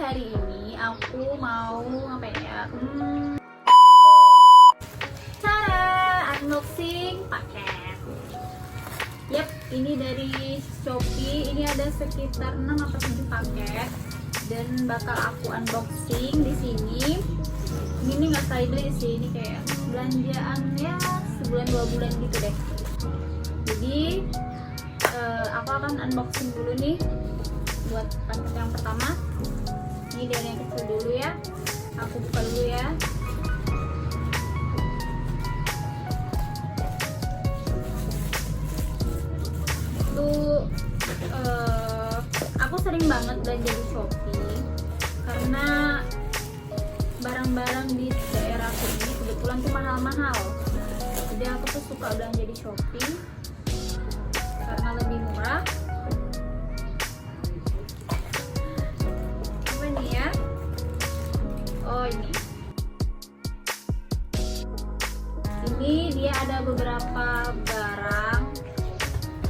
hari ini aku mau ngapain ya? Cara unboxing paket. Yap, ini dari Shopee. Ini ada sekitar 6 atau 7 paket dan bakal aku unboxing di sini. Ini nggak saya beli sih, ini kayak belanjaan ya sebulan 2 bulan gitu deh. Jadi aku akan unboxing dulu nih buat paket yang pertama. Ini dari yang kecil dulu ya, aku buka dulu ya. Itu aku sering banget belanja di Shopee karena barang-barang di daerah sini kebetulan tuh mahal-mahal. Jadi aku tuh suka belanja di Shopee karena lebih murah. Apa ini ya? Oh ini dia ada beberapa barang.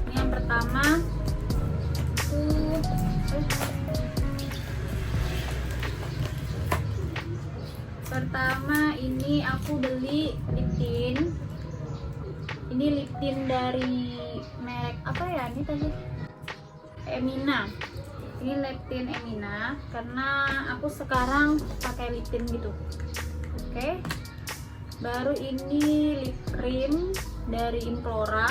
Ini yang pertama tuh ini aku beli lip tint. Ini lip tint dari merek apa ya ini tadi? Emina. Ini lip tint Emina karena aku sekarang pakai lip tint gitu. Oke. Baru ini lip cream dari Implora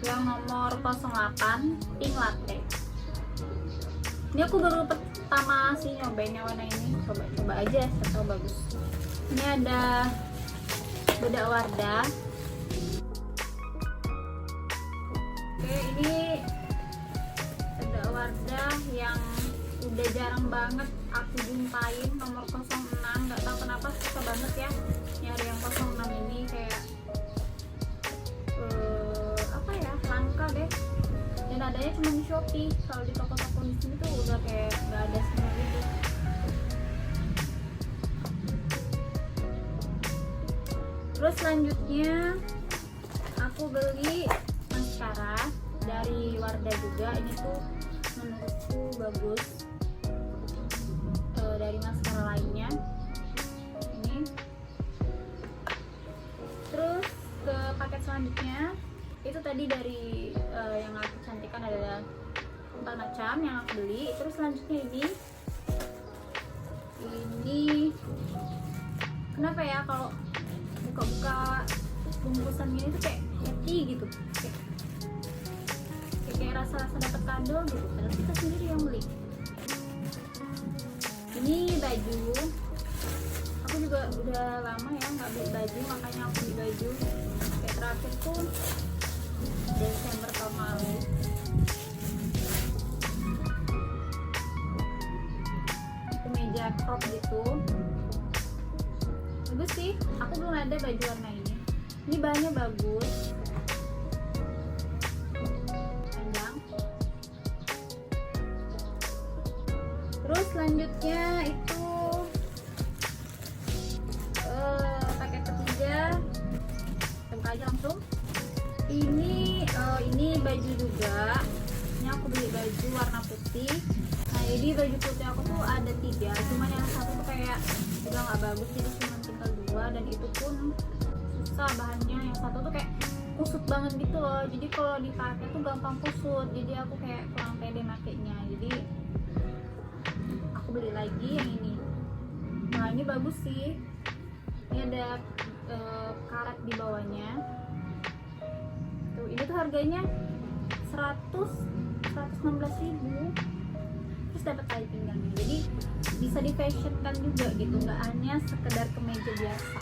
yang nomor 08 pink latte. Ini aku baru pertama sih nyobain yang warna ini. Coba aja, atau bagus. Ini ada bedak Wardah. Oke, ini bedak Wardah yang udah jarang banget aku jumpain, nomor 06. Nggak tahu kenapa suka banget ya nyari yang 06 ini, kayak apa ya, langka deh. Dan adanya cuma di Shopee. Kalau di toko-toko di sini tuh udah kayak nggak ada semua gitu. Terus selanjutnya aku beli maskara dari Wardah juga. Ini tuh menurutku bagus dari maskara lainnya. Ini. Terus ke paket selanjutnya itu tadi dari yang aku cantikan adalah 4 macam yang aku beli. Terus selanjutnya ini kenapa ya kalau buka-buka bungkusan ini tuh kayak happy gitu, kayak rasa dapat kado gitu, padahal kita sendiri yang beli. Ini baju, aku juga udah lama ya nggak beli baju, makanya aku beli baju kayak terakhir tuh Desember tahun lalu. Kemeja crop gitu, bagus sih. Aku belum ada baju warna ini. Ini bahannya bagus, panjang. Terus selanjutnya itu paket ketiga, kita buka aja langsung. Ini baju juga. Ini aku beli baju warna putih. Nah, jadi baju putih aku tuh ada 3, cuman yang satu tuh kayak udah nggak bagus, jadi cuma tinggal 2, dan itu pun susah bahannya. Yang satu tuh kayak kusut banget gitu loh, jadi kalau dipakai tuh gampang kusut. Jadi aku kayak kurang pede makainya, jadi aku beli lagi yang ini. Nah, ini bagus sih. Ini ada karet di bawahnya. Tuh, ini tuh harganya 116.000. Terus dapat tali pinggangnya, jadi bisa di fashionkan juga gitu, nggak hanya sekedar kemeja biasa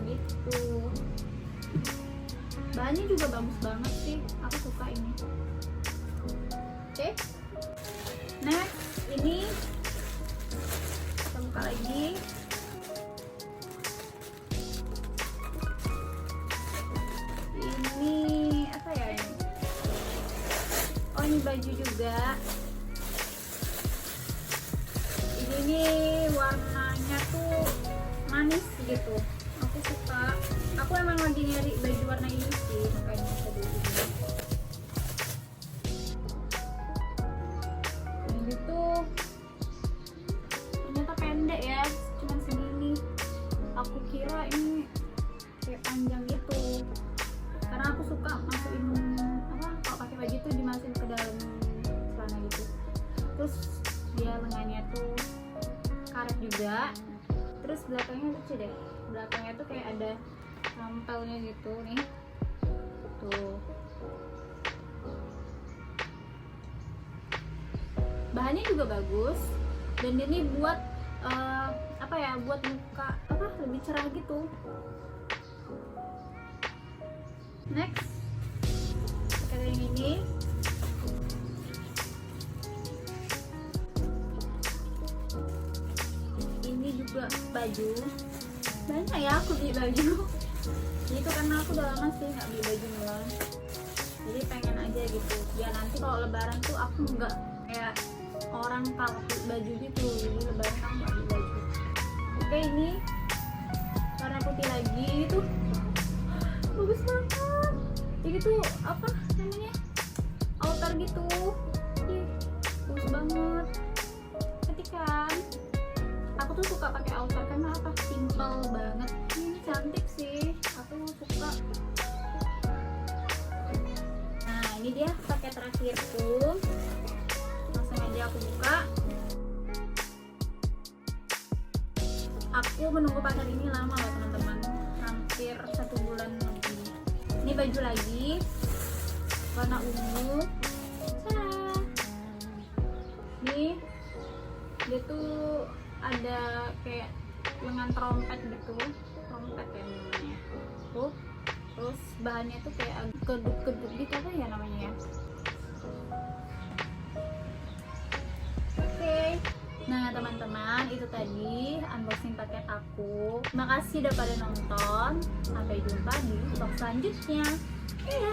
gitu. Bahannya juga bagus banget sih, aku suka ini. Oke. Next, ini kita buka lagi. Ini apa ya ini? Oh, ini baju juga. Ini warnanya tuh manis gitu. Aku suka. Aku emang lagi nyari baju warna ini sih, makanya aku beli ini. terus belakangnya lucu deh, belakangnya tuh kayak ada sampelnya gitu nih tuh. Bahannya juga bagus dan ini buat apa ya, buat muka apa lebih cerah gitu. Next pakai yang ini. Ini juga baju, banyak ya aku beli baju itu karena aku udah lama sih nggak beli baju Mulan, jadi pengen aja gitu biar nanti kalau lebaran tuh aku nggak kayak orang kalau beli baju gitu, jadi lebaran aku nggak beli baju. Oke, ini warna putih lagi, itu bagus banget. Jadi tuh apa namanya, outer gitu. Ih, bagus banget. Cantik kan? Aku tuh suka pakai outer karena apa? Simple banget. Ini cantik sih. Aku suka. Nah, ini dia paket terakhirku. Langsung aja aku buka. Aku menunggu paket ini lama loh teman-teman, hampir 1 bulan lebih. Ini baju lagi warna ungu. Nih dia tuh ada kayak lengan trompet gitu, trompet ya namanya tuh. Terus bahannya tuh kayak kedut-kedut gitu, apa ya namanya ya. Oke. Nah teman-teman, itu tadi unboxing paket aku. Makasih udah pada nonton. Sampai jumpa di vlog selanjutnya. Iya.